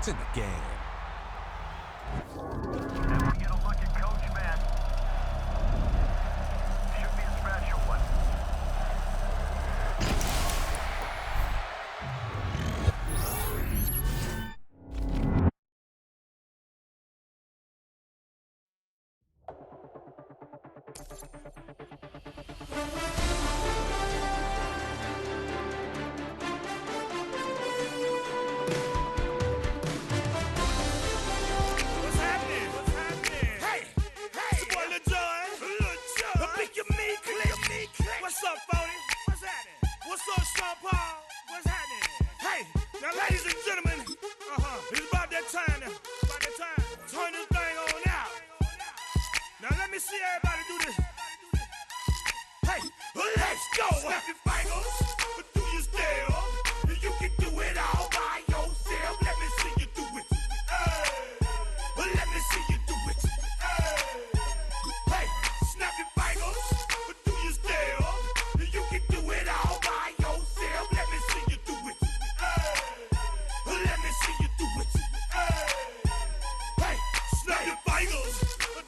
in the game. Never get a look at Coach, man. Should be a special one. What's up, Phony? What's happening? What's up, Sean Paul? What's happening? Hey, now ladies and gentlemen, it's about that time now. About that time. Turn this thing on out. Now let me see everybody do this. Hey, let's go. Snap your fingers, but do you still? You can do it all by yourself. Let me see you do it. Let me see you do it. Hey, snap your fingers, but do you still? You can do it all by yourself. Let me see you do it. Let me see you do it. Hey, snap your fingers,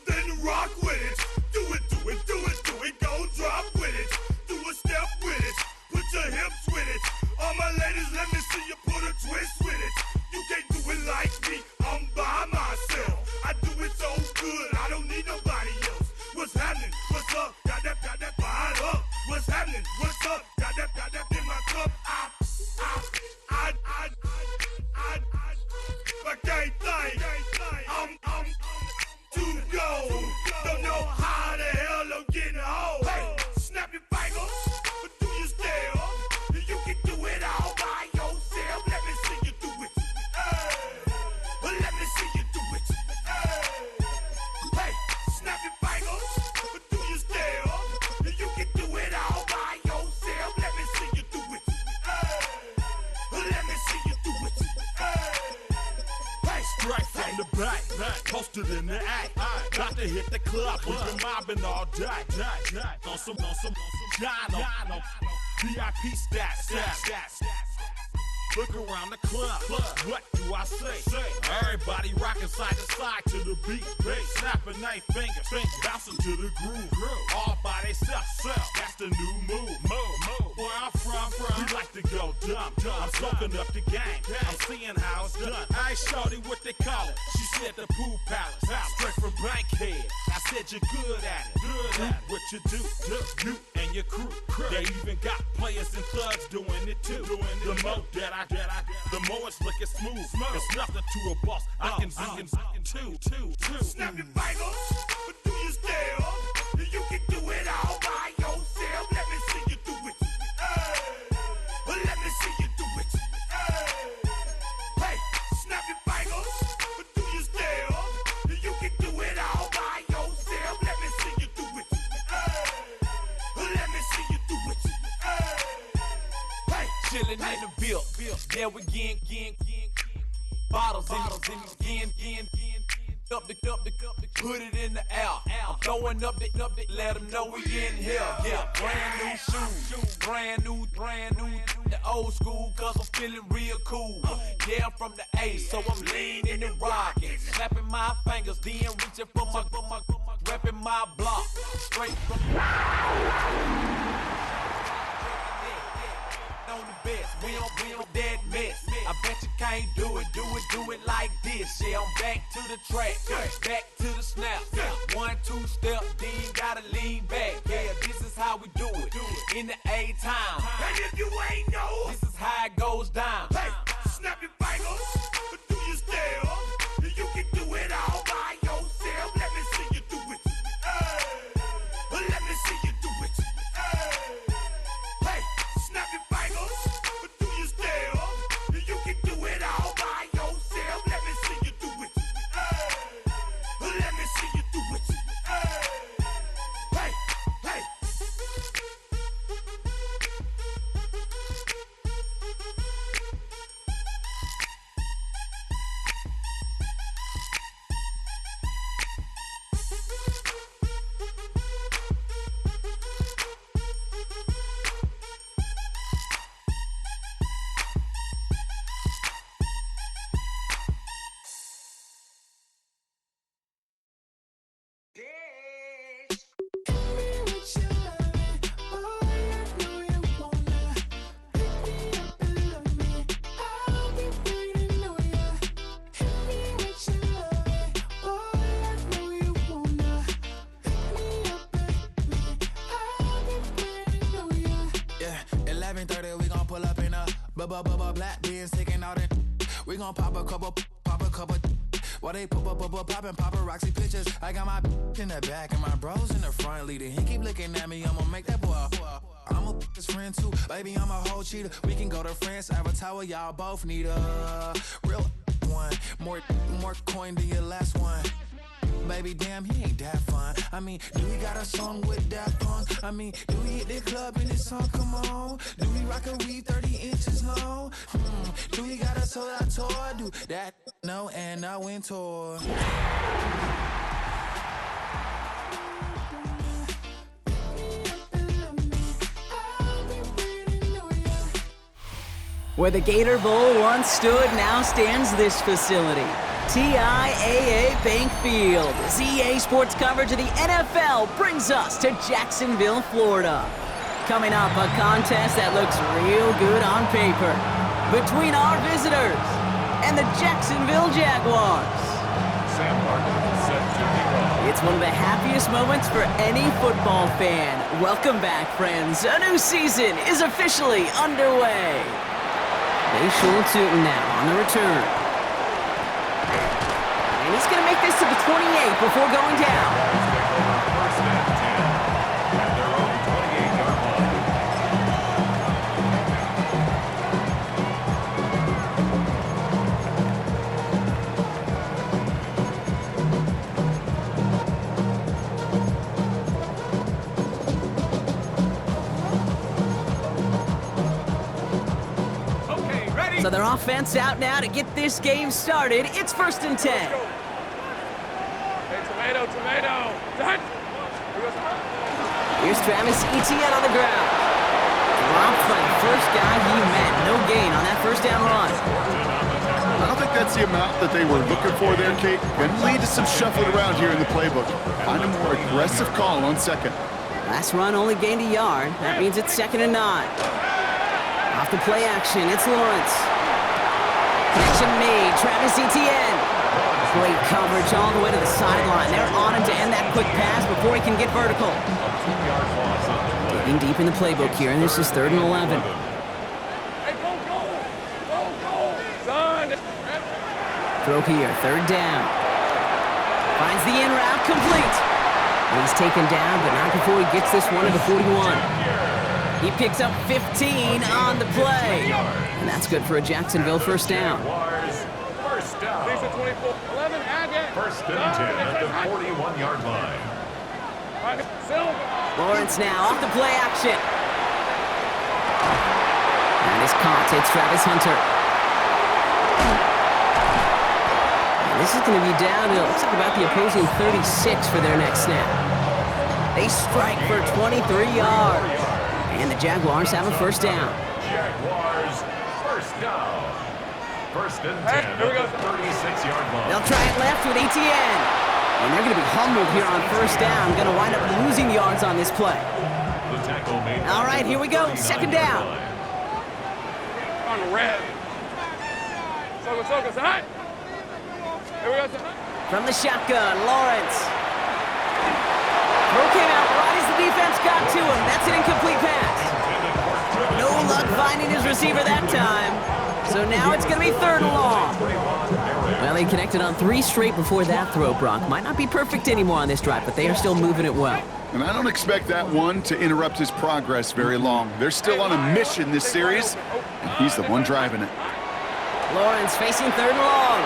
then rock with it. Do it, do it, do it, do it. Go drop with it. Do a step with it. Put your hips with it. All my ladies, let me see you put a twist with it. You can't do it like me. I'm by myself. I do it so good. I don't need nobody else. What's happening? What's up? Got that fired up. What's happening? What's up? Got that in my cup. I can't think. I'm too go. Don't know how the hell I'm getting home. Hey, snap your fingers, but do you still? You can do it all by yourself. Let me see you do it. Let me see you do it. Hey, snap your fingers, but do you still? You can do it all by yourself. Let me see you do it. Let me see you do it. Hey, Straight from the back, posted in the act. Got to hit the club, we've been mobbing all day. On some Jono, VIP stats. Look around the club, what do I say? Everybody rocking side to side to the beat. Snapping they fingers, bouncing to the groove. All by themselves, that's the new move. Where I'm from, we like to go dumb. I'm soaking up the game, I'm seeing how it's done. I ain't shorty what they call it, she said the pool palace. Straight from Bankhead, I said you're good at it. Do what you do, you and your crew. They even got players and thugs doing it too. The more that the more it's looking smooth. It's nothing to a boss. I can two. snap your fingers, but do you still? You can do it all by yourself. Let me see you do it. Let me see you do it. Hey, snap your fingers, but do you still? You can do it all by yourself. Let me see you do it. Let me see you do it. Hey, Chillin' in the bill, yeah we again. Bottles in again. Up the, put it in the air. I'm throwing up the, let them know we in here. Yeah, brand new shoes, brand new. The old school, cause I'm feeling real cool. Yeah, I'm from the A, so I'm leaning and rocking. Snapping my fingers, then reaching for my, repping my block. Straight from on the best, we don't that mess. I bet you can't do it like this. Yeah, I'm back to the track, back to the snap. 1, 2 step, then gotta lean back. Yeah, this is how we do it in the A-time. and if you ain't know, This is how it goes down. hey, snap your fingers, but do you still? You can do it all by yourself. Let me see you do it. Let me see you do it. Hey, snap your fingers, but do you still? You can do it all by yourself. Let me see you do it. Let me see you do it. Hey. 11:30, we gon' pull up in a black beans, taking out it. We gon' pop a couple. While they poppin' paparazzi pictures. I got my in the back and my bros in the front leading. He keep looking at me, I'ma make that boy. I'm a his friend too, baby, I'm a whole cheater. We can go to France, Avatar, y'all both need a real one. More coin than your last one. Baby, damn, he ain't that fun. I mean, do we got a song with that punk? I mean, do we hit the club in this song? Come on. Do we rock a weave 30 inches long? Do we got a sold out tour? Do that? No, and I went tour. Where the Gator Bowl once stood, now stands this facility. TIAA Bank Field. ZA Sports coverage of the NFL brings us to Jacksonville, Florida. Coming up, a contest that looks real good on paper between our visitors and the Jacksonville Jaguars. Sam Barkley set to kick off. It's one of the happiest moments for any football fan. Welcome back, friends. A new season is officially underway. They Schultz Newton now on the return. And he's going to make this to the 28 before going down. First and 10 at their own 28-yard line. So their offense out now to get this game started. It's 1st and 10. Hey, tomato. Done. Here's Travis Etienne on the ground. Dropped by the first guy he met. No gain on that first down run. I don't think that's the amount that they were looking for there, Kate. Going to lead to some shuffling around here in the playbook. Find a more aggressive call on second. Last run only gained a yard. That means it's 2nd and 9. Off the play action, it's Lawrence. Connection made, Travis Etienne. Great coverage all the way to the sideline. They're on him to end that quick pass before he can get vertical. Digging deep in the playbook here, and this is 3rd and 11. Hey, go, son. Throw here, 3rd down. Finds the in route, complete. And he's taken down, but not before he gets this one to the 41. He picks up 15 on the play. And that's good for a Jacksonville first down. First down. 11, First and 10 at the 41-yard line. Lawrence now off the play action. And his caught. It's Travis Hunter. And this is going to be down to, looks like about the opposing 36 for their next snap. They strike for 23 yards. And the Jaguars have a first down. Jaguars first down. First and 10 at the 36-yard line. They'll try it left with Etienne. And they're going to be humbled here on first down. Going to wind up losing yards on this play. The tackle made. All right, here we go. 2nd down. On the red. Soka, son. Here we go, son. From the shotgun, Lawrence. Throw came out right as the defense got to him. That's an incomplete pass. No luck finding his receiver that time. So now it's going to be 3rd and long. Well, they connected on 3 straight before that throw, Brock. Might not be perfect anymore on this drive, but they are still moving it well. And I don't expect that one to interrupt his progress very long. They're still on a mission this series, and he's the one driving it. Lawrence facing 3rd and long.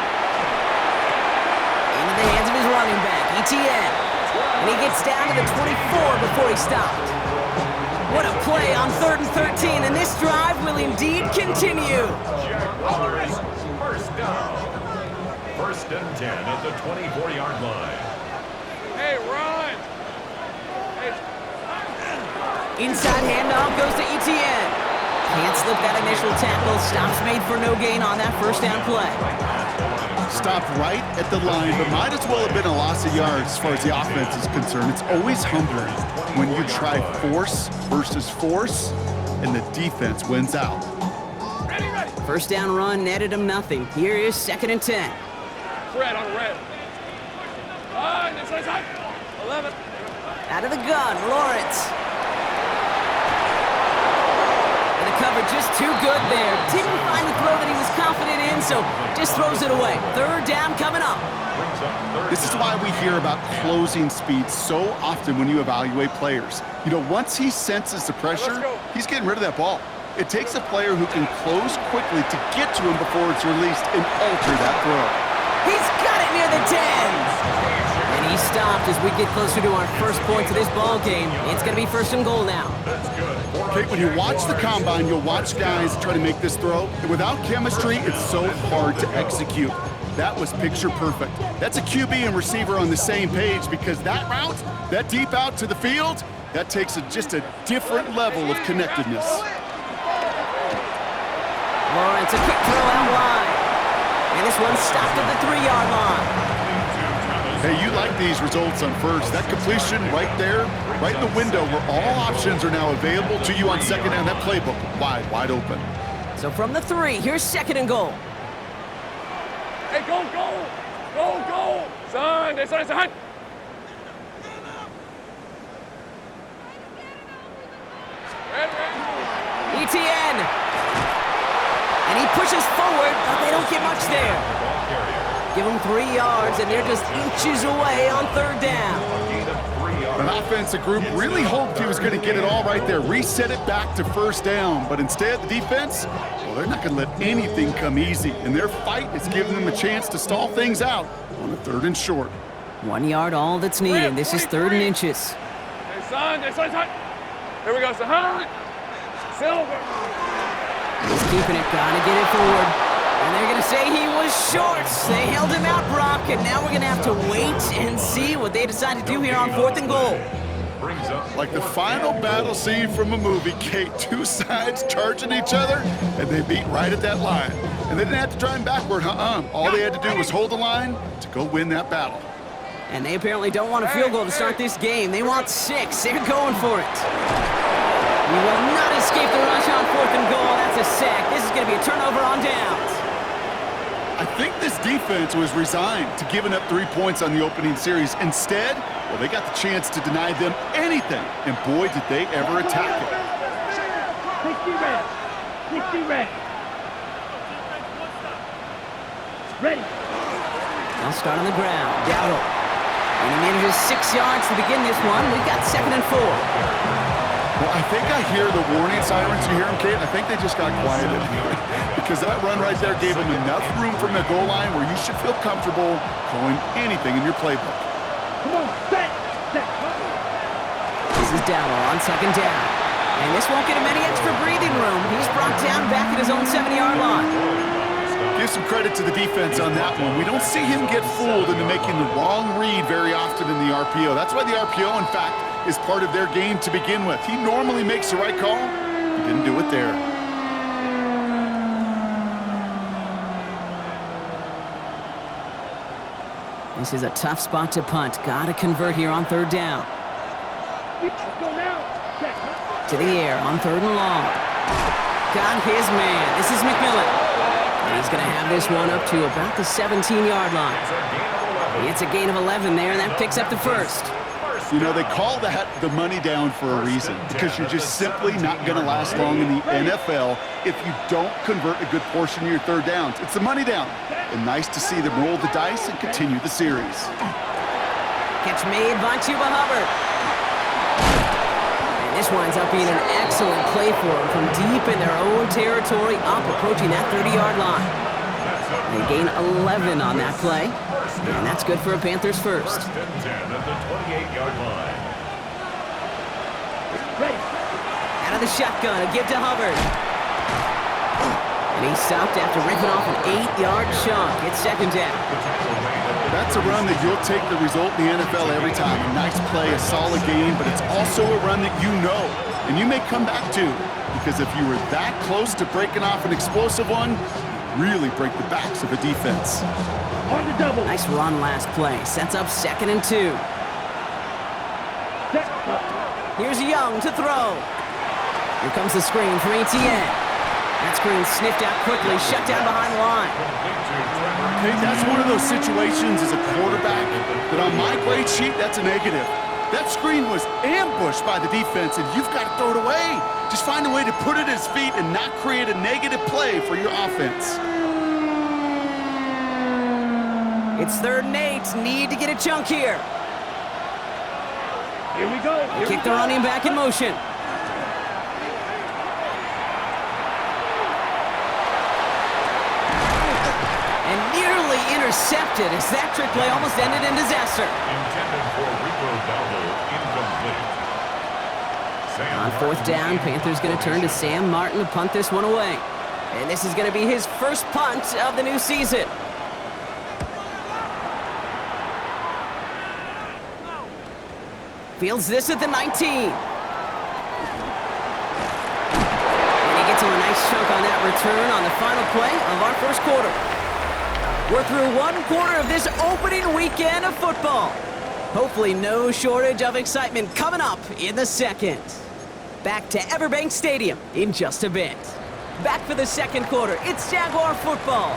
Into the hands of his running back, Etienne. And he gets down to the 24 before he stopped. What a play on 3rd and 13, and this drive will indeed continue. Jaguars first down. First and 10 at the 24-yard line. Hey, run. Inside handoff goes to Etienne. Can't slip that initial tackle. Stops made for no gain on that first down play. Stopped right at the line, but might as well have been a loss of yards as far as the offense is concerned. It's always humbling when you try force versus force, and the defense wins out. Ready. First down run netted him nothing. Here is 2nd and 10. Red on red. Inside. 11. Out of the gun, Lawrence. And a just too good there. Didn't find the throw that he was confident in, so just throws it away. Third down coming up. This is why we hear about closing speed so often when you evaluate players. You know, once he senses the pressure, he's getting rid of that ball. It takes a player who can close quickly to get to him before it's released and alter that throw. He's got it near the 10. And he stopped as we get closer to our first point of this ball game. It's going to be 1st and goal now. Okay, when you watch the combine, you'll watch guys try to make this throw. And without chemistry, it's so hard to execute. That was picture perfect. That's a QB and receiver on the same page because that route, that deep out to the field, that takes just a different level of connectedness. Lawrence, a quick throw out wide. And this one stopped at the 3-yard line. Hey, you like these results on first. That completion right there, right in the window where all options are now available to you on second down. That playbook wide open. So from the 3, here's 2nd and goal. Hey, go! Son, son. ETN. And he pushes forward, but they don't get much there. Give them 3 yards, and they're just inches away on 3rd down. An offensive group really hoped he was going to get it all right there, reset it back to 1st down. But instead, the defense, well, they're not going to let anything come easy. And their fight is giving them a chance to stall things out on a 3rd and short. 1 yard, all that's needed. This is 3rd and inches. Hey, son. Here we go, son. Silver. He's keeping it, gotta get it forward. And they're gonna say he was short. They held him out, Brock, and now we're gonna have to wait and see what they decide to do here on 4th and goal. Like the final battle scene from a movie, Kate, 2 sides charging each other, and they beat right at that line. And they didn't have to drive him backward, All they had to do was hold the line to go win that battle. And they apparently don't want a field goal to start this game. They want 6. They're going for it. We will not escape the rush on 4th and goal. That's a sack. This is going to be a turnover on downs. I think this defense was resigned to giving up 3 points on the opening series. Instead, well, they got the chance to deny them anything. And boy, did they ever attack it. 60 red. Ready. They'll start on the ground. Dowdle. And he manages 6 yards to begin this one. We've got 2nd and 4. Well, I think I hear the warning sirens. You hear them, Kate? I think they just got quieted. Because that run right there gave them enough room from the goal line where you should feel comfortable calling anything in your playbook. Come on, set. This is Dowdle on 2nd down. And this won't get him any extra breathing room. He's brought down back at his own 7-yard line. Give some credit to the defense on that one. We don't see him get fooled into making the wrong read very often in the RPO. That's why the RPO, in fact, is part of their game to begin with. He normally makes the right call. He didn't do it there. This is a tough spot to punt. Got to convert here on 3rd down. To the air on 3rd and long. Got his man. This is McMillan. And he's going to have this one up to about the 17-yard line. It's a gain of 11 there, and that picks up the 1st. You know, they call that the money down for a reason, because you're just simply not going to last long in the NFL if you don't convert a good portion of your 3rd downs. It's the money down. And nice to see them roll the dice and continue the series. Catch made by Chuba Hubbard. And this winds up being an excellent play for them from deep in their own territory, up approaching that 30-yard line. They gain 11 on that play, and that's good for a Panthers 1st. Out of the shotgun, a give to Hubbard. And he stopped after ripping off an 8-yard chunk. It's 2nd down. That's a run that you'll take the result in the NFL every time. A nice play, a solid game, but it's also a run that you know and you may come back to, because if you were that close to breaking off an explosive one, you really break the backs of a defense. On the double. Nice run last play. Sets up 2nd and 2. Here's Young to throw. Here comes the screen for ETN. That screen sniffed out quickly, shut down behind the line. Hey, that's one of those situations as a quarterback that on my grade sheet, that's a negative. That screen was ambushed by the defense, and you've got to throw it away. Just find a way to put it at his feet and not create a negative play for your offense. It's 3rd and 8. Need to get a chunk here. Here we go. They kick the running back in motion. And nearly intercepted as that trick play almost ended in disaster. Intended for Rico Dowdle, incomplete. On 4th down, Panthers going to turn to Sam Martin to punt this one away. And this is going to be his first punt of the new season. Fields this at the 19. And he gets him a nice chunk on that return on the final play of our first quarter. We're through 1 quarter of this opening weekend of football. Hopefully no shortage of excitement coming up in the second. Back to Everbank Stadium in just a bit. Back for the second quarter, it's Jaguar football.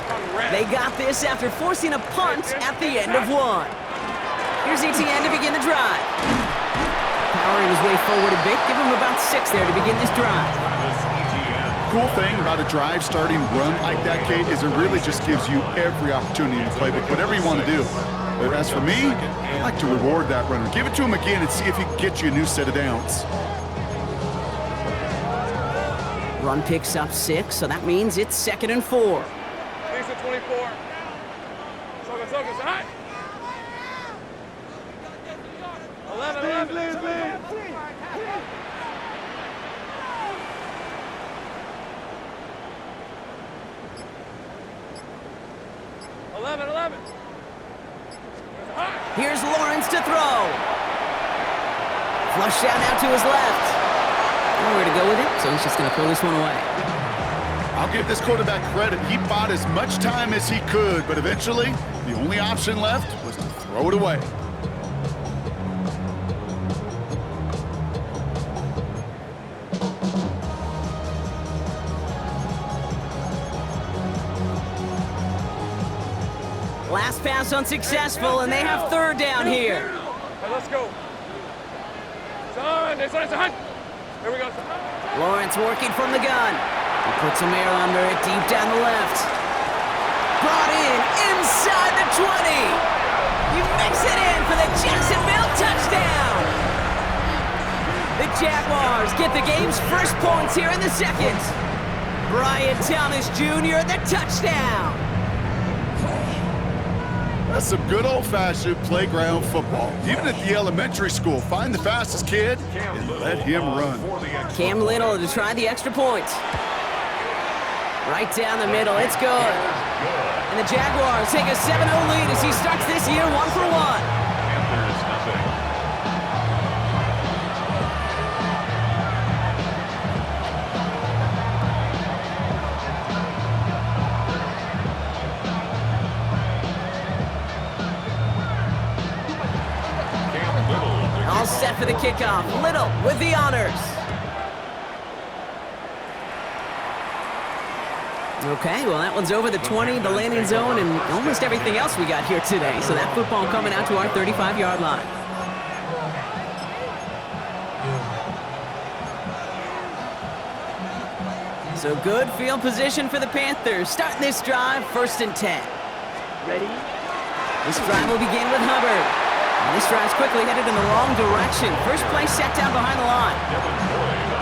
They got this after forcing a punt at the end of one. Here's ETN to begin the drive. Powering his way forward a bit, give him about 6 there to begin this drive. Cool thing about a drive starting run like that, Kate, is it really just gives you every opportunity to play whatever you want to do. But as for me, I like to reward that runner. Give it to him again and see if he can get you a new set of downs. Run picks up 6, so that means it's 2nd and 4. Lisa 24. Soka, high. 11. 11. Here's Lawrence to throw. Flush down out to his left. Nowhere to go with it, so he's just going to throw this one away. I'll give this quarterback credit. He bought as much time as he could, but eventually, the only option left was to throw it away. Last pass unsuccessful, and they have 3rd down here. Hey, let's go. Son. Here we go, son. Lawrence working from the gun. He puts some air under it deep down the left. Brought in inside the 20. He makes it in for the Jacksonville touchdown. The Jaguars get the game's first points here in the second. Brian Thomas Jr. the touchdown. That's some good old-fashioned playground football. Even at the elementary school, find the fastest kid and let him run. Cam Little to try the extra point. Right down the middle, it's good. And the Jaguars take a 7-0 lead as he starts this year 1 for 1. Panthers nothing. All set for the kickoff. Little with the honors. Okay, well that one's over the 20, the landing zone, and almost everything else we got here today. So that football coming out to our 35-yard line. So good field position for the Panthers. Starting this drive, 1st and 10. Ready? This drive will begin with Hubbard. And this drive's quickly headed in the wrong direction. First play set down behind the line.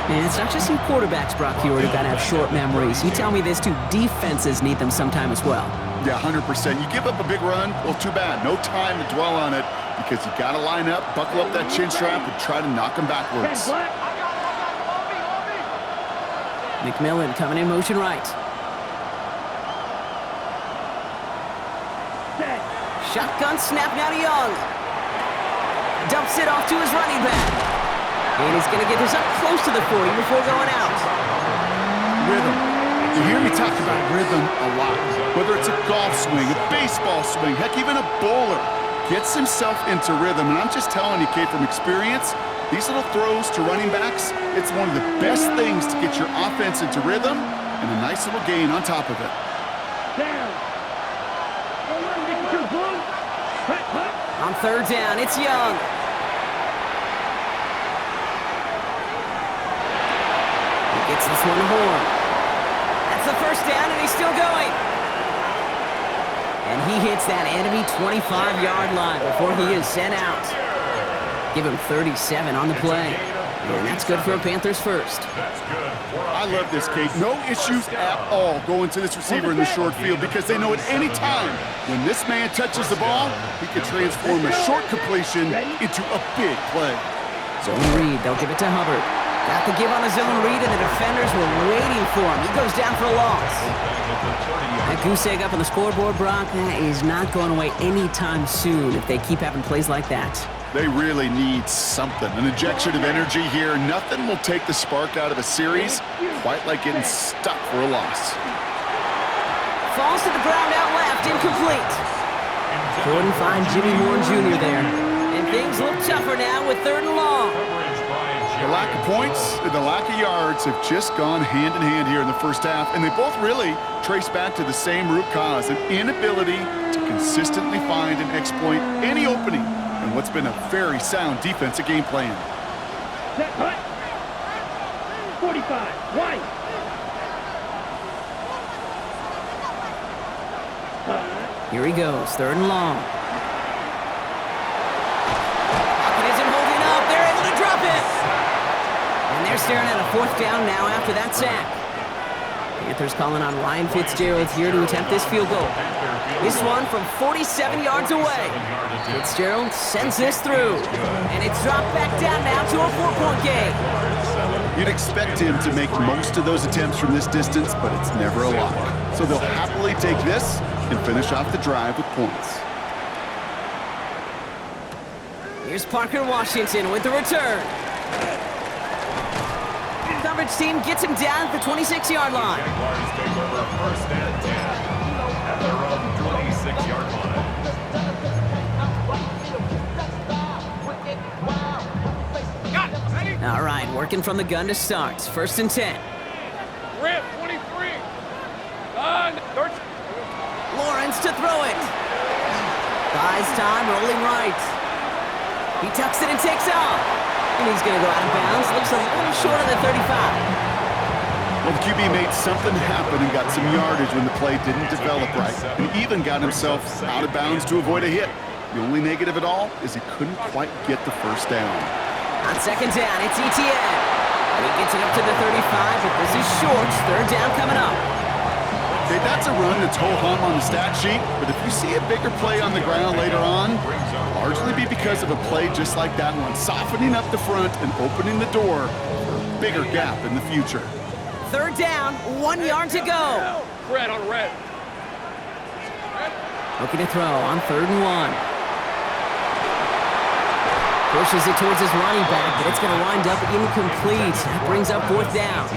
And it's not just some quarterbacks, Brock Hewitt, who got to have short memories. You tell me this too, defenses need them sometime as well. Yeah, 100%. You give up a big run, well, too bad. No time to dwell on it because you got to line up, buckle up that chin strap, and try to knock them backwards. McMillan coming in motion right. Shotgun snap now to Young. Dumps it off to his running back. And he's going to get this up close to the 40 before going out. Rhythm. You hear me talk about rhythm a lot. Whether it's a golf swing, a baseball swing, heck, even a bowler gets himself into rhythm. And I'm just telling you, Kate, from experience, these little throws to running backs, it's one of the best things to get your offense into rhythm and a nice little gain on top of it. On 3rd down, it's Young. Gets this one home. That's the first down, and he's still going. And he hits that enemy 25-yard line before he is sent out. Give him 37 on the play. And that's good for a Panthers first. I love this, Kate. No issues at all going to this receiver in the short field because they know at any time when this man touches the ball, he can transform a short completion into a big play. Zone read, they'll give it to Hubbard. Got the give on a zone read, and the defenders were waiting for him. He goes down for a loss. That goose egg up on the scoreboard, Brock, that is not going away anytime soon if they keep having plays like that. They really need something, an injection of energy here. Nothing will take the spark out of a series quite like getting stuck for a loss. Falls to the ground out left, incomplete. Couldn't find Jimmy Horn Jr. there. And things look tougher now with 3rd and long. The lack of points and the lack of yards have just gone hand in hand here in the first half, and they both really trace back to the same root cause, an inability to consistently find and exploit any opening in what's been a very sound defensive game plan. Set, hut. 45, wide. Here he goes, 3rd and long. Pocket isn't holding up. They're able to drop it. And they're staring at a 4th down now after that sack. Panthers calling on Ryan Fitzgerald here to attempt this field goal. This one from 47 yards away. Fitzgerald sends this through. And it's dropped back down now to a 4-point game. You'd expect him to make most of those attempts from this distance, but it's never a lock. So they'll happily take this and finish off the drive with points. Here's Parker Washington with the return. Coverage team gets him down at the 26-yard line. Jaguars take over 1st and 10 at their own 26-yard line. All right, working from the gun to start. 1st and 10. Rip, 23. Lawrence to throw it. Buys time, rolling right. He tucks it and takes off. And he's going to go out of bounds. Looks a little short of the 35. Well, the QB made something happen and got some yardage when the play didn't develop right, and even got himself out of bounds to avoid a hit. The only negative at all is he couldn't quite get the 1st down. On 2nd down, it's Etienne. And he gets it up to the 35, but this is short. 3rd down coming up. Okay, that's a run that's ho-hum on the stat sheet, but if you see a bigger play on the ground later on, largely be because of a play just like that one, softening up the front and opening the door for a bigger gap in the future. 3rd down, 1 yard to go. Red on red. Looking to throw on 3rd and 1. Pushes it towards his running back, but it's going to wind up incomplete. That brings up 4th down.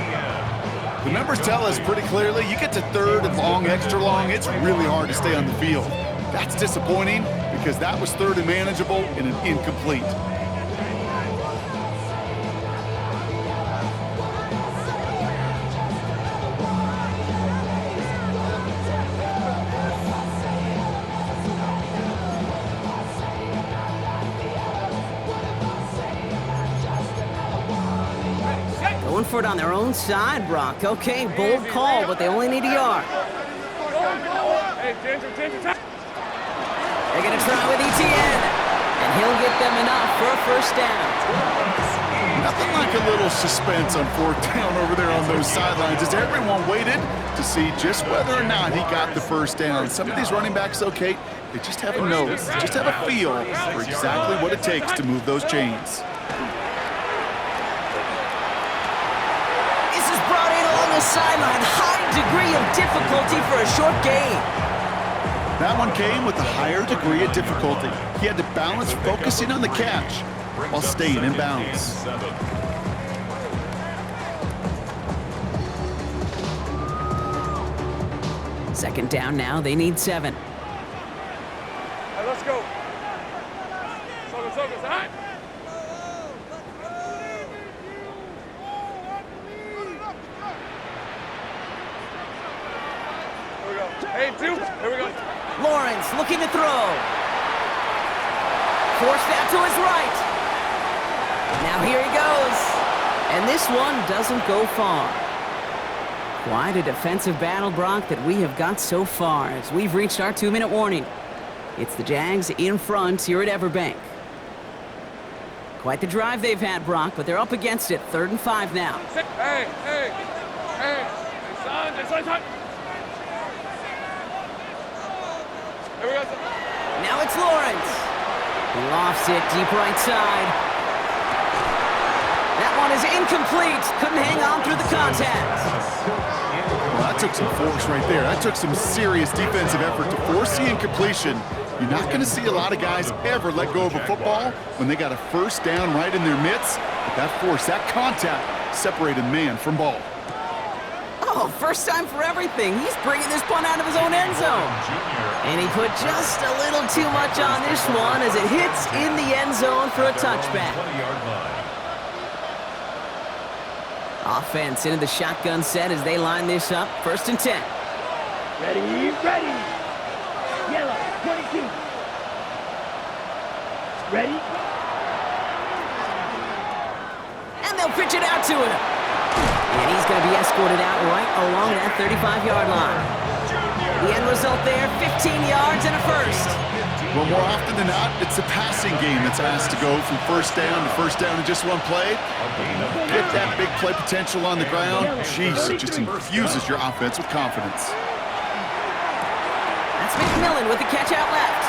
The numbers tell us pretty clearly, you get to 3rd and long, extra long, it's really hard to stay on the field. That's disappointing because that was 3rd and manageable and an incomplete. Going for it on their own side, Brock. Okay, bold call, but they only need a yard. Hey, Ginger. They're going to try with Etienne, and he'll get them enough for a 1st down. Nothing like a little suspense on 4th down over there on those sidelines as everyone waited to see just whether or not he got the 1st down. Some of these running backs, okay, they just have a nose, just have a feel for exactly what it takes to move those chains. This is brought in along the sideline. High degree of difficulty for a short gain. That one came with a higher degree of difficulty. He had to balance focusing on the catch while staying in bounds. 2nd down now, they need 7. Hey, let's go. Focus, hot. Here we go. Hey, 2. Here we go. Lawrence looking to throw. Forced out to his right. Now here he goes. And this one doesn't go far. Quite a defensive battle, Brock, that we have got so far as we've reached our 2-minute warning. It's the Jags in front here at Everbank. Quite the drive they've had, Brock, but they're up against it. 3rd and 5 now. Hey, son. Here we go, son. Now it's Lawrence. He lofts it deep right side. That one is incomplete. Couldn't hang on through the contact. Well, that took some force right there. That took some serious defensive effort to force the incompletion. You're not going to see a lot of guys ever let go of a football when they got a first down right in their midst. But that force, that contact, separated man from ball. Oh, first time for everything. He's bringing this punt out of his own end zone. And he put just a little too much on this one as it hits in the end zone for a touchback. Offense into the shotgun set as they line this up. 1st and 10. Ready. Yellow, 22. Ready? And they'll pitch it out to him. And he's going to be escorted out right along that 35-yard line. The end result there, 15 yards and a first. Well, more often than not, it's the passing game that's asked to go from first down in just one play. Get that big play potential on the ground. Jeez, it just infuses your offense with confidence. That's McMillan with the catch out left.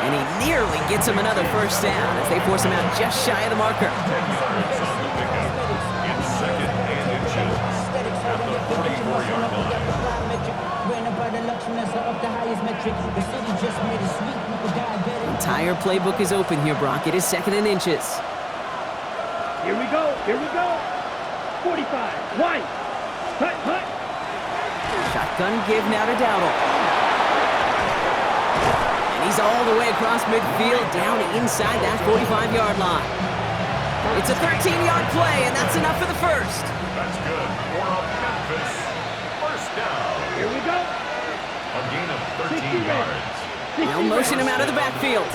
And he nearly gets him another first down as they force him out just shy of the marker. Entire playbook is open here, Brock. It is 2nd and inches. Here we go. 45. Wide. Hut. Shotgun give now to Dowdle. And he's all the way across midfield, down inside that 45-yard line. It's a 13-yard play, and that's enough for the first. That's good for Memphis. First down. Here we go. A gain of 13 yards. They'll motion him out of the backfield.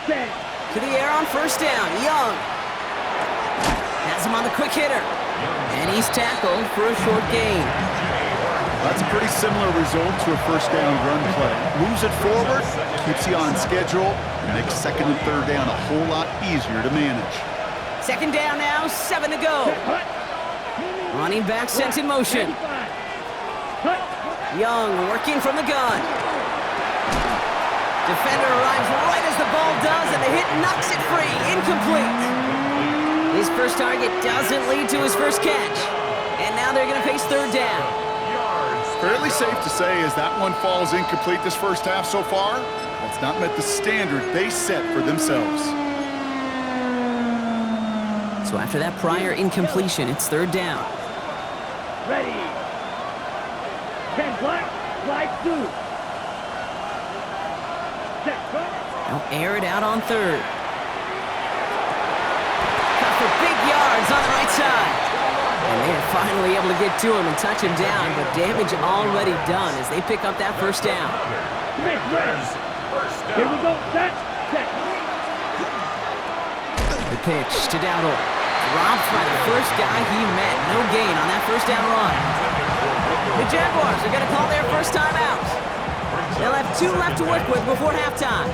Set. To the air on first down. Young has him on the quick hitter. And he's tackled for a short gain. That's a pretty similar result to a first down run play. Moves it forward, keeps you on schedule, and makes 2nd and 3rd down a whole lot easier to manage. 2nd down now, 7 to go. Running back sent in motion. Young working from the gun. Defender arrives right as the ball does, and the hit knocks it free. Incomplete. His first target doesn't lead to his first catch. And now they're going to face 3rd down. Fairly safe to say as that one falls incomplete this first half so far, that's not met the standard they set for themselves. So after that prior incompletion, it's 3rd down. Ready. 10 black, flag 2. Set, front. They'll air it out on 3rd. Cut for big yards on the right side. And they are finally able to get to him and touch him down, but damage already done as they pick up that first down. Smith, ready. Here we go. Set. The pitch to Dowdle. Dropped by the first guy he met. No gain on that first down run. The Jaguars are going to call their first time out. They'll have 2 left to work with before halftime.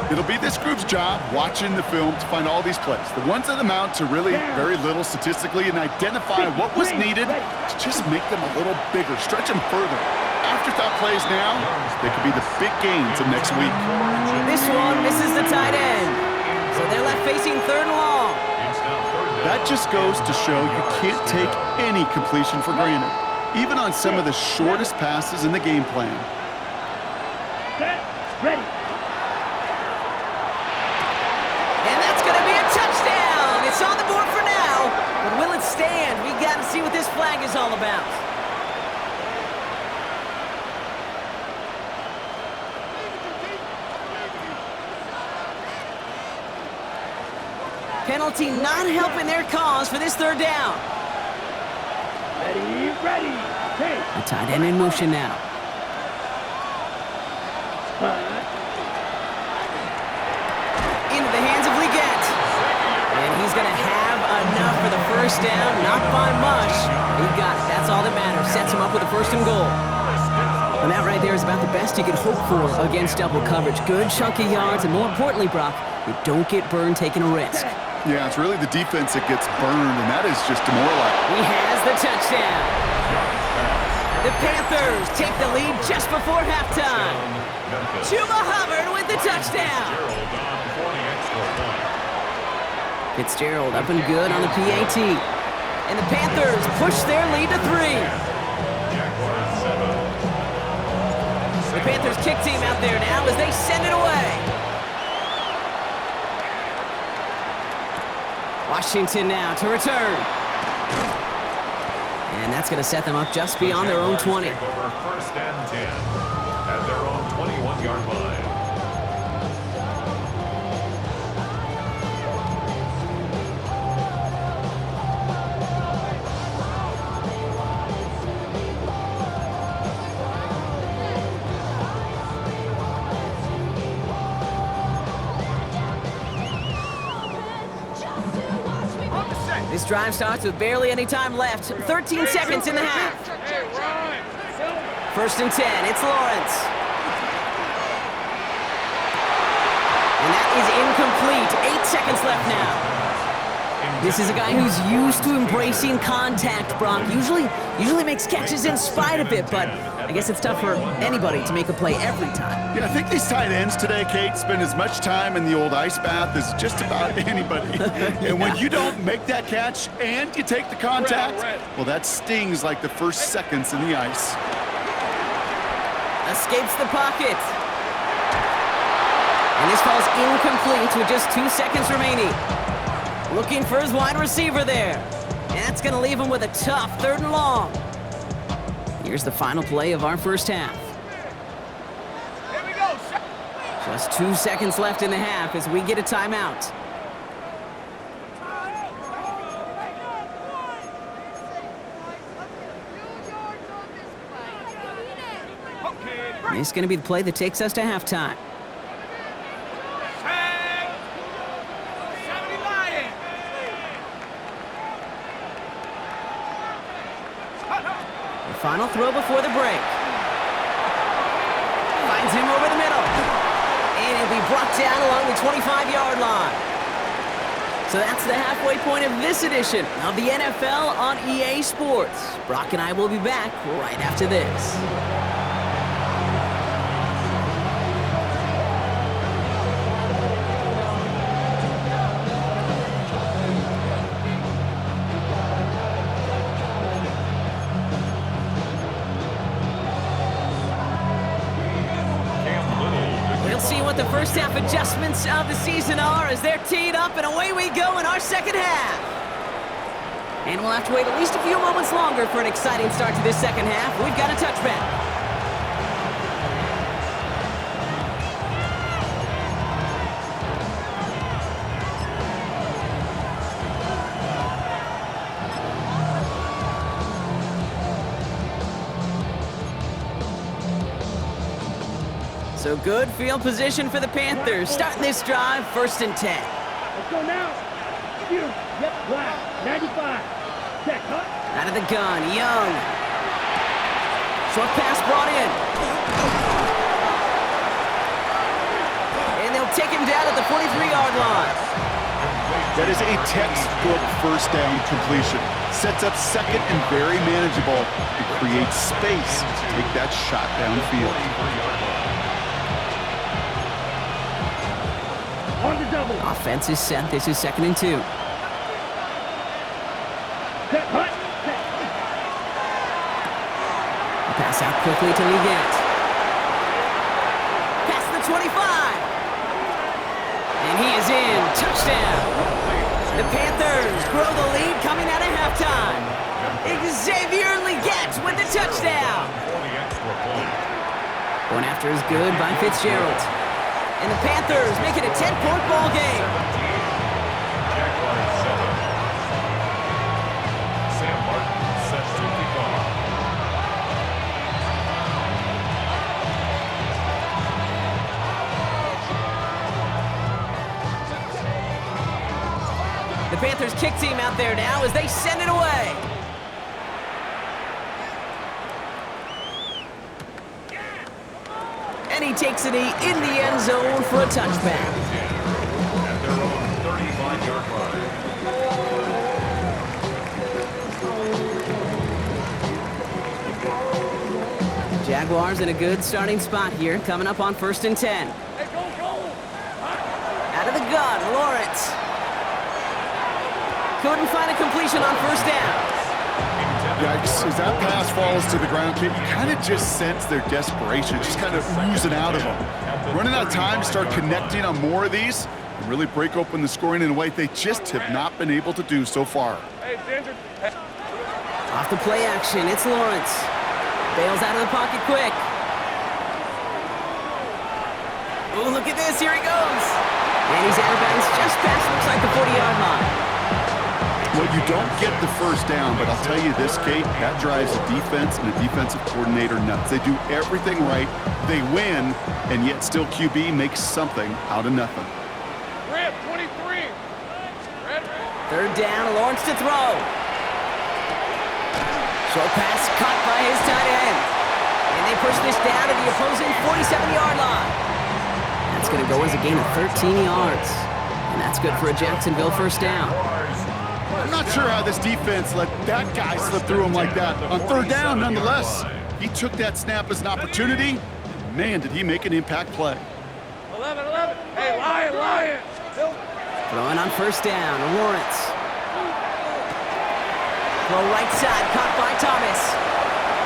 It'll be this group's job watching the film to find all these plays. The ones that amount to really very little statistically and identify what was needed to just make them a little bigger, stretch them further. Afterthought plays now, they could be the big gains of next week. This one misses the tight end. So they're left facing 3rd and long. That just goes to show you can't take any completion for granted, even on some of the shortest passes in the game plan. Set. Ready. And that's going to be a touchdown. It's on the board for now. But will it stand? We got to see what this flag is all about. Penalty not helping their cause for this 3rd down. Ready. Hey. The tight end in motion now. Into the hands of Leggett. And he's going to have enough for the first down. Not by much. He got it. That's all that matters. Sets him up with a 1st and goal. And that right there is about the best you could hope for against double coverage. Good chunky yards, and more importantly, Brock, you don't get burned taking a risk. Yeah, it's really the defense that gets burned, and that is just demoralizing. He has the touchdown. The Panthers take the lead just before halftime. Chuba Hubbard with the touchdown. Fitzgerald up and good on the PAT. And the Panthers push their lead to 3. The Panthers kick team out there now as they send it away. Washington now to return. And that's going to set them up just beyond their own 20. 1st and 10 at their own 21-yard line. This drive starts with barely any time left. 13 seconds in the half. 1st and 10. It's Lawrence. And that is incomplete. 8 seconds left now. This is a guy who's used to embracing contact, Brock. Usually makes catches in spite of it, but I guess it's tough for anybody to make a play every time. Yeah, I think these tight ends today, Kate, spend as much time in the old ice bath as just about anybody. And when you don't make that catch and you take the contact, well, that stings like the first seconds in the ice. Escapes the pocket. And this falls incomplete with just 2 seconds remaining. Looking for his wide receiver there. And that's going to leave him with a tough 3rd and long. Here's the final play of our first half. Here we go. Just 2 seconds left in the half as we get a timeout. And this is going to be the play that takes us to halftime. Final throw before the break. Finds him over the middle. And he'll be brought down along the 25-yard line. So that's the halfway point of this edition of the NFL on EA Sports. Brock and I will be back right after this. The first half adjustments of the season are as they're teed up, and away we go in our second half. And we'll have to wait at least a few moments longer for an exciting start to this second half. We've got a touchback. So good field position for the Panthers. Starting this drive, 1st and 10. Let's go now. Yep, black. 95. Check, hut. Out of the gun, Young. Short pass brought in. And they'll take him down at the 43-yard line. That is a textbook 1st down completion. Sets up 2nd and very manageable. It creates space to take that shot downfield. On the double. Offense is set. This is 2nd and 2. Set, hut. Set. Pass out quickly to Leggett. Past the 25. And he is in. Touchdown. The Panthers grow the lead coming out of halftime. Xavier Leggett with the touchdown. Going after is good by Fitzgerald. And the Panthers make it a 10-point ball game. Sam Martin set to kick off. The Panthers kick team out there now as they send it away. And he takes it in the end zone for a touchback. At their own 35-yard line. Jaguars in a good starting spot here, coming up on 1st and 10. Out of the gun, Lawrence. Couldn't find a completion on 1st down. Yikes, as that pass falls to the ground, kid, you kind of just sense their desperation, just kind of oozing out of them. Running out of time to start connecting on more of these and really break open the scoring in a way they just have not been able to do so far. Off the play action, it's Lawrence. Bails out of the pocket quick. Oh, look at this, here he goes. And he's out of bounds just past, looks like the 40-yard line. Well, you don't get the first down, but I'll tell you this, Kate, that drives a defense and a defensive coordinator nuts. They do everything right, they win, and yet still QB makes something out of nothing. Red 23. Red. 3rd down, Lawrence to throw. Short pass caught by his tight end. And they push this down to the opposing 47-yard line. That's going to go as a gain of 13 yards. And that's good for a Jacksonville first down. I'm not sure how this defense let that guy slip through him like that. On 3rd down, nonetheless, he took that snap as an opportunity. Man, did he make an impact play. 11. Hey, Lion. Throwing on 1st down, Lawrence. Throw right side, caught by Thomas.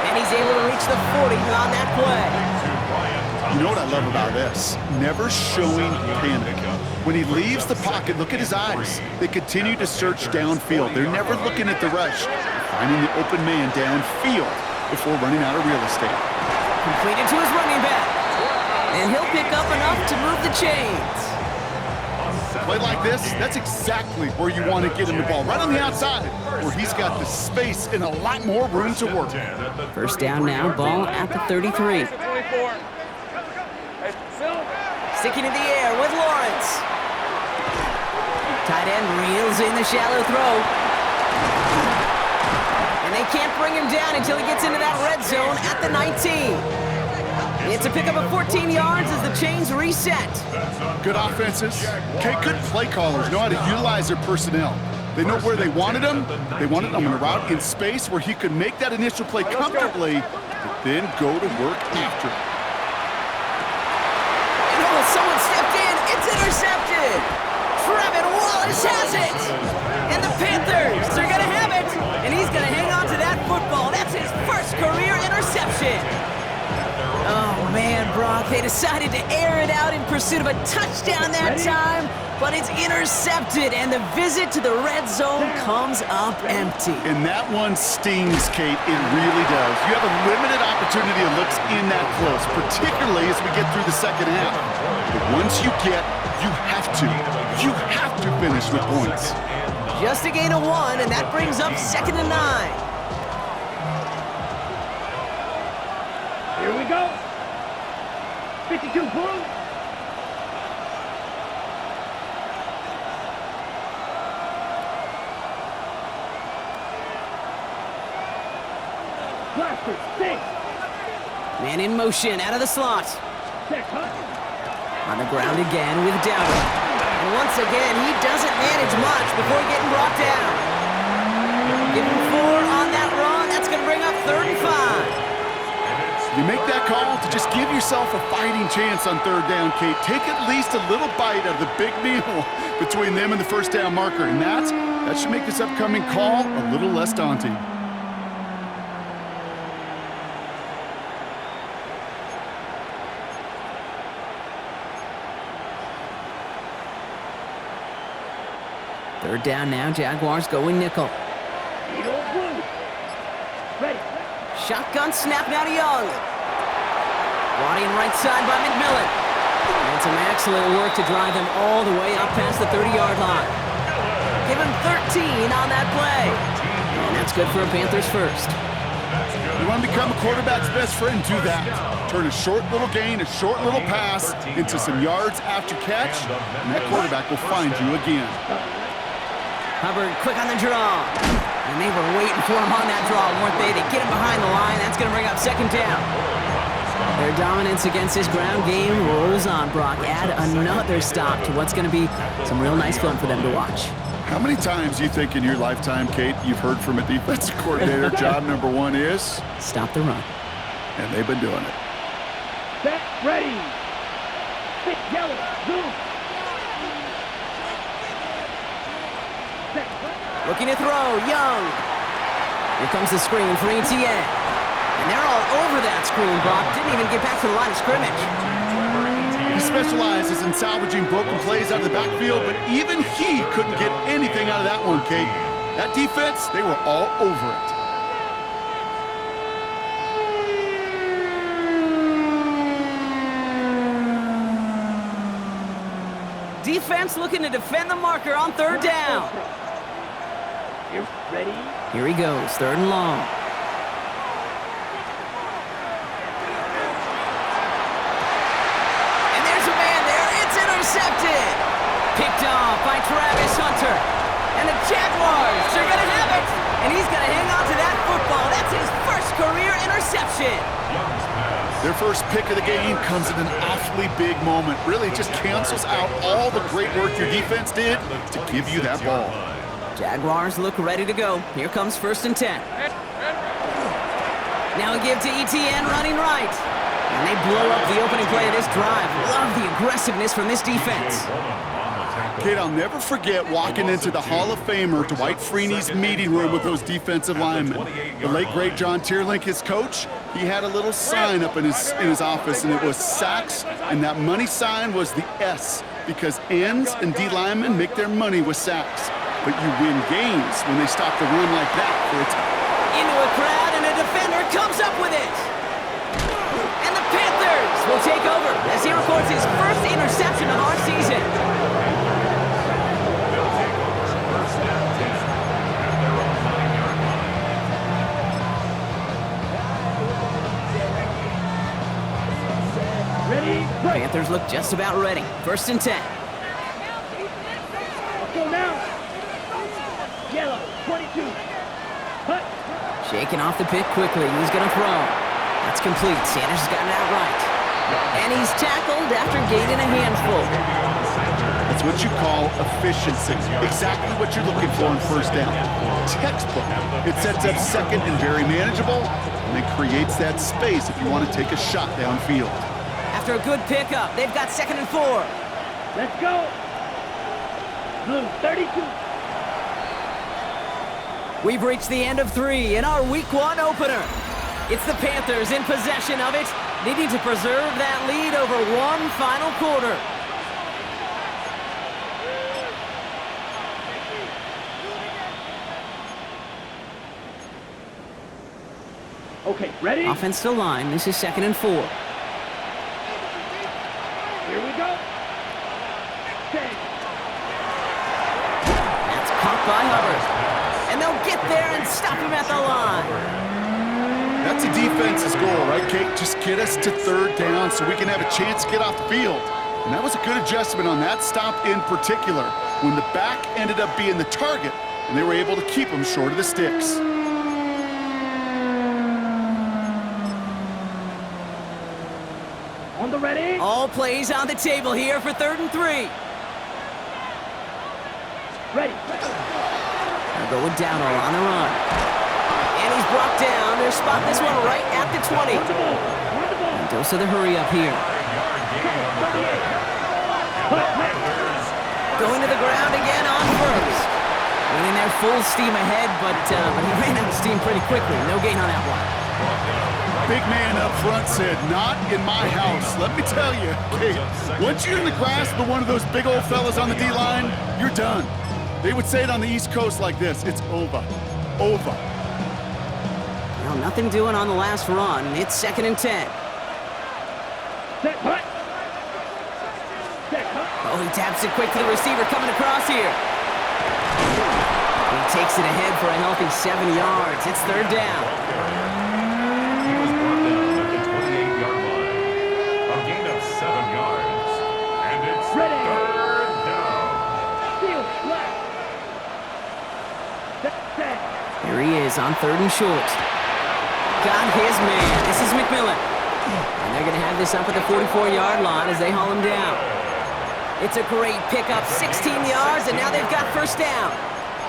And he's able to reach the 40 on that play. You know what I love about this? Never showing panic. When he leaves the pocket, look at his eyes. They continue to search downfield. They're never looking at the rush. They're finding the open man downfield before running out of real estate. Completed to his running back. And he'll pick up enough to move the chains. Play like this, that's exactly where you want to get him the ball. Right on the outside, where he's got the space and a lot more room to work. First down now, ball at the 33. Sticking in the air with Lawrence. Tight end reels in the shallow throw. And they can't bring him down until he gets into that red zone at the 19. It's a pickup of 14 yards as the chains reset. Good offenses. Okay, good play callers know how to utilize their personnel. They know where they wanted him. They wanted him in a route in space where he could make that initial play comfortably, but then go to work after it. Someone stepped in. It's intercepted. Trevin Wallace has it. And the Panthers are going to have it. And he's going to hang on to that football. That's his first career interception. Oh, man, Brock. They decided to air it out in pursuit of a touchdown that time. But it's intercepted. And the visit to the red zone comes up empty. And that one stings, Kate. It really does. You have a limited opportunity of looks in that close, particularly as we get through the second half. But once you have to finish with points. Just a gain of 1, and that brings up 2nd and 9. Here we go. 52 points. Blaster, stay. Man in motion, out of the slot. Check, huh? On the ground again with Dowd. And once again, he doesn't manage much before getting brought down. Give him 4 on that run. That's going to bring up 3rd and 5. You make that call to just give yourself a fighting chance on 3rd down, Kate. Take at least a little bite out of the big meal between them and the first down marker. And that should make this upcoming call a little less daunting. Third down now, Jaguars going nickel. Ready. Shotgun snap now to Young. Brought in right side by McMillan. And some excellent work to drive him all the way up past the 30-yard line. Give him 13 on that play. And that's good for a Panthers first. You want to become a quarterback's best friend, do that. Turn a short little gain, a short little pass into some yards after catch, and that quarterback will find you again. Hubbard quick on the draw. And they were waiting for him on that draw, weren't they? They get him behind the line. That's going to bring up second down. Their dominance against this ground game rolls on, Brock. Add another stop to what's going to be some real nice film for them to watch. How many times you think in your lifetime, Kate, you've heard from a defensive coordinator, job number one is? Stop the run. And they've been doing it. Set, ready. Stick, yellow, zoom. Looking to throw, Young. Here comes the screen for ETN. And they're all over that screen, Brock. Didn't even get back to the line of scrimmage. He specializes in salvaging broken plays out of the backfield, but even he couldn't get anything out of that one, Kate. That defense, they were all over it. Defense looking to defend the marker on third down. You're ready. Here he goes, third and long. And there's a man there. It's intercepted. Picked off by Travis Hunter. And the Jaguars are going to have it. And he's going to hang on to that football. That's his first career interception. Their first pick of the game comes at an awfully big moment. Really just cancels out all the great work your defense did to give you that ball. Jaguars look ready to go. Here comes 1st and 10. Now a give to ETN running right. And they blow up the opening play of this drive. Love the aggressiveness from this defense. Kate, I'll never forget walking into the Hall of Famer Dwight Freeney's meeting room with those defensive linemen. The late, great John Tierlink, his coach, he had a little sign up in his office, and it was sacks, and that money sign was the S, because ends and D linemen make their money with sacks. But you win games when they stop the run like that for a time. Into a crowd, and a defender comes up with it. And the Panthers will take over as he records his first interception of our season. Ready, Panthers look just about ready. 1st and 10. Let's go now. Yellow, 22. Hut. Shaking off the pick quickly. He's going to throw. That's complete. Sanders has gotten it out right. And he's tackled after gaining a handful. That's what you call efficiency. Exactly what you're looking for on first down. Textbook. It sets up second and very manageable, and it creates that space if you want to take a shot downfield. After a good pickup, they've got 2nd and 4. Let's go. Blue, 32. We've reached the end of 3 in our Week 1 opener. It's the Panthers in possession of it, needing to preserve that lead over one final quarter. Okay, ready? Offense still line. This is 2nd and 4. Here we go. Okay. That's caught by Hubbard. And they'll get there and stop him at the line. That's a defense's goal, right, Kate? Just get us to third down so we can have a chance to get off the field. And that was a good adjustment on that stop in particular, when the back ended up being the target, and they were able to keep him short of the sticks. On the ready? All plays on the table here for 3rd and 3. Ready. They're going down on the run. And he's brought down. They'll spot this one right at the 20. And dose of the hurry up here. Going to the ground again on 1st. Running there full steam ahead, but he ran out of steam pretty quickly. No gain on that one. Big man up front said, "Not in my house." Let me tell you, Kate, once you're in the grasp of one of those big old fellas on the D-line, you're done. They would say it on the East Coast like this: it's over. Over. Well, nothing doing on the last run. It's 2nd and 10. Set, hut. Set, hut. Oh, he taps it quick to the receiver coming across here. He takes it ahead for a healthy 7 yards. It's 3rd down. He was brought down at the 28-yard line. A gain of 7 yards. And it's Ready. 3rd down. Field, left. he is on 3rd and short. Got his man. This is McMillan. And they're going to have this up at the 44-yard line as they haul him down. It's a great pickup, 16 yards, and now they've got first down.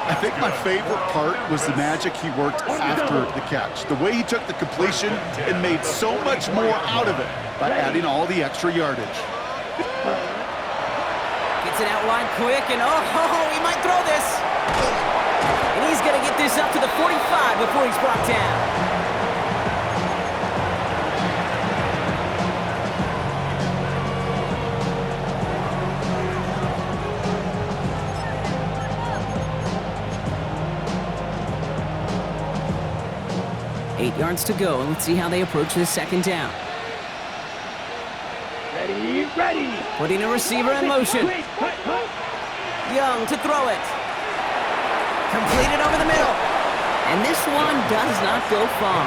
I think my favorite part was the magic he worked after the catch. The way he took the completion and made so much more out of it by adding all the extra yardage. Gets it out wide quick, and he might throw this. And he's going to get this up to the 45 before he's brought down. Eight yards to go, and let's see how they approach this second down. Ready. Putting a receiver in motion. Young to throw it. Completed over the middle. And this one does not go far.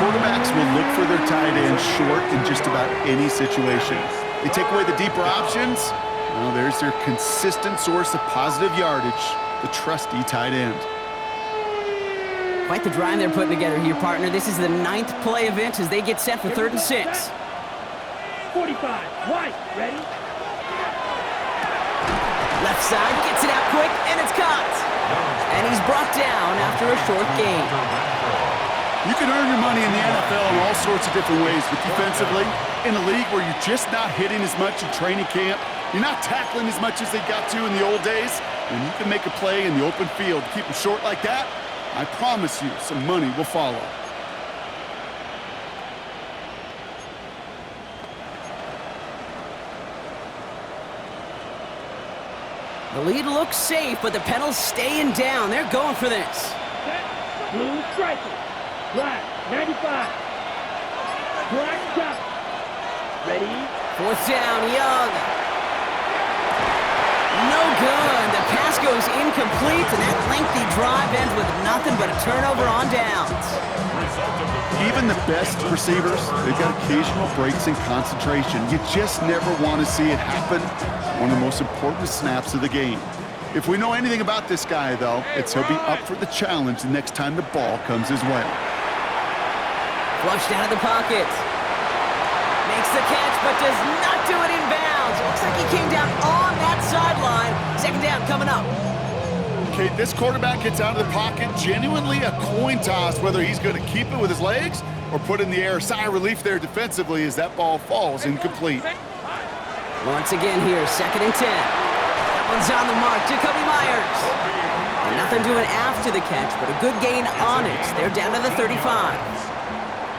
Quarterbacks will look for their tight end short in just about any situation. They take away the deeper options. Well, there's their consistent source of positive yardage, the trusty tight end. Quite the drive they're putting together here, partner. This is the 9th play event as they get set for 3rd and 6. 45, right, ready? Left side, gets it out quick, and it's caught. And he's brought down after a short gain. You can earn your money in the NFL in all sorts of different ways, but defensively, in a league where you're just not hitting as much in training camp, you're not tackling as much as they got to in the old days, when you can make a play in the open field, keep them short like that, I promise you some money will follow. The lead looks safe, but the pedals staying down. They're going for this. Blue striker. Black, 95. Black top. Ready? 4th down, Young. No good. The pass goes incomplete, and that lengthy drive ends with nothing but a turnover on downs. Even the best receivers, they've got occasional breaks in concentration. You just never want to see it happen. One of the most important snaps of the game. If we know anything about this guy, though, it's he'll be up for the challenge the next time the ball comes his way. Flushed out of the pocket. Makes the catch, but does not do it in bounds. Looks like he came down on that sideline. 2nd down coming up. Okay, this quarterback gets out of the pocket, genuinely a coin toss whether he's going to keep it with his legs or put in the air. Sigh of relief there defensively as that ball falls incomplete. Once again here, 2nd and 10. That one's on the mark, Jacoby Myers. And nothing doing after the catch, but a good gain on it. They're down to the 35.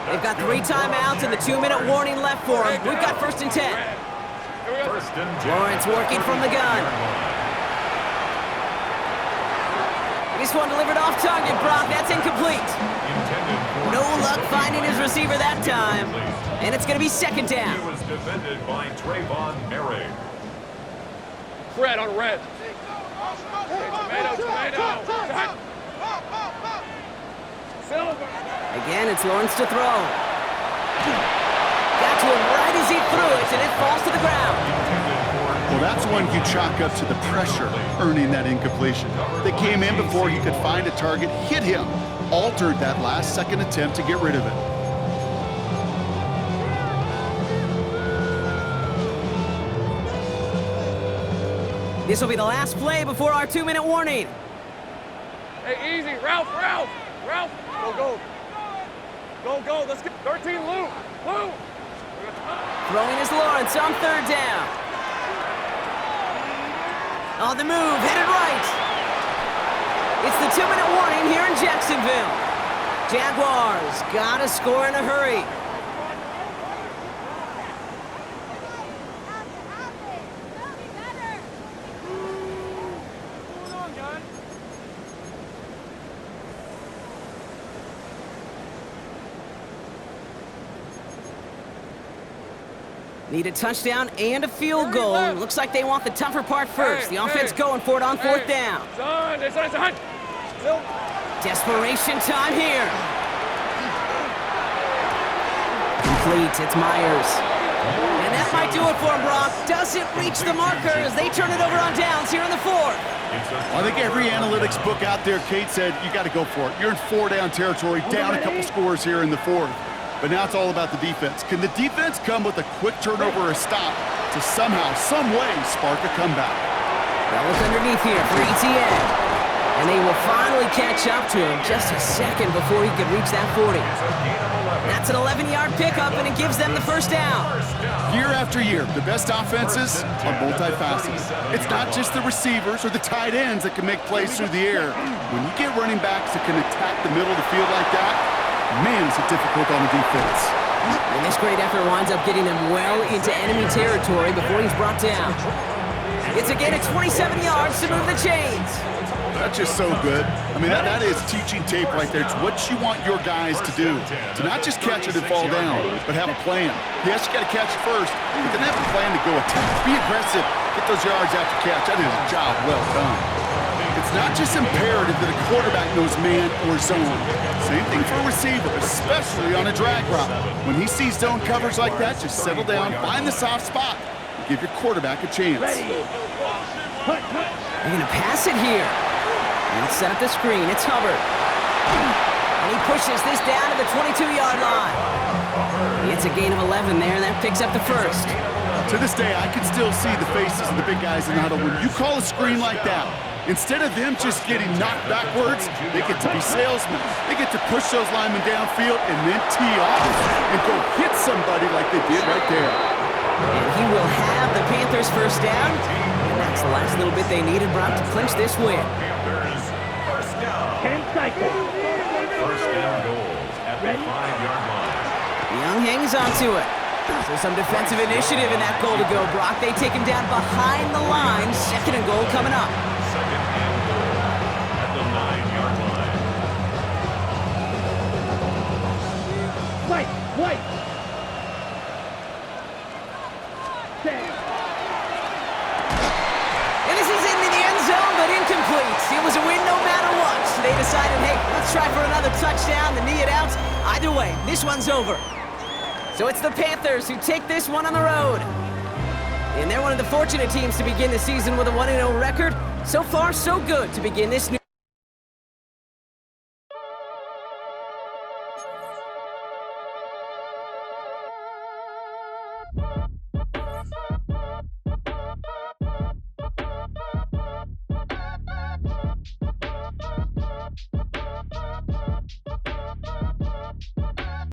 They've got 3 timeouts and the 2-minute warning left for them. We've got 1st and 10. Lawrence working from the gun. This one delivered off target, Brock. That's incomplete. No luck finding his receiver that time. And it's going to be 2nd down. He was defended by Trayvon Merrick. Fred on red. Tomato. Silver. Again, it's Lawrence to throw. Got to him right as he threw it, and it falls to the ground. Well, that's one you chalk up to the pressure earning that incompletion. They came in before he could find a target, hit him, altered that last-second attempt to get rid of it. This will be the last play before our 2-minute warning. Hey, easy. Ralph. Go. Let's get 13, Lou. Throwing is Lawrence on 3rd down. On the move, headed right. It's the 2-minute warning here in Jacksonville. Jaguars gotta score in a hurry. Need a touchdown and a field goal. Looks like they want the tougher part first. The offense going for it on 4th down. Desperation time here. Complete, it's Myers. And that might do it for him, Brock. Doesn't reach the marker as they turn it over on downs here in the 4th. I think every analytics book out there, Kate said, you got to go for it. You're in 4-down territory, down a couple scores here in the fourth. But now it's all about the defense. Can the defense come with a quick turnover or a stop to somehow, some way, spark a comeback? Well, look underneath here for ETN. And they will finally catch up to him just a second before he could reach that 40. That's an 11-yard pickup, and it gives them the first down. Year after year, the best offenses are multifaceted. It's not just the receivers or the tight ends that can make plays through the air. When you get running backs that can attack the middle of the field like that, man, is it difficult on the defense. And this great effort winds up getting them well into enemy territory before he's brought down. It's a gain of 27 yards to move the chains. That's just so good. I mean, that is teaching tape right there. It's what you want your guys to do. To not just catch it and fall down, but have a plan. Yes, you got to catch it first, but then have a plan to go attack. Be aggressive. Get those yards after catch. That is a job well done. It's not just imperative that a quarterback knows man or zone. Same thing for a receiver, especially on a drag route. When he sees zone coverage like that, just settle down, find the soft spot, and give your quarterback a chance. They're going to pass it here. And set up the screen. It's Hubbard. And he pushes this down to the 22-yard line. It's a gain of 11 there, and that picks up the first. To this day, I can still see the faces of the big guys in the huddle. When you call a screen like that, instead of them just getting knocked backwards, they get to be salesmen. They get to push those linemen downfield and then tee off and go hit somebody like they did right there. And he will have the Panthers first down. And that's the last little bit they needed, Brock, to clinch this win. 10 seconds. First down goals at the 5-yard line. Young hangs onto it. So some defensive initiative in that goal to go, Brock. They take him down behind the line. Second and goal coming up. Second and goal at the 9-yard line. White. And this is into the end zone, but incomplete. It was a win no matter what. So they decided, hey, let's try for another touchdown to knee it out. Either way, this one's over. So it's the Panthers who take this one on the road. And they're one of the fortunate teams to begin the season with a 1-0 record. So far, so good to begin this new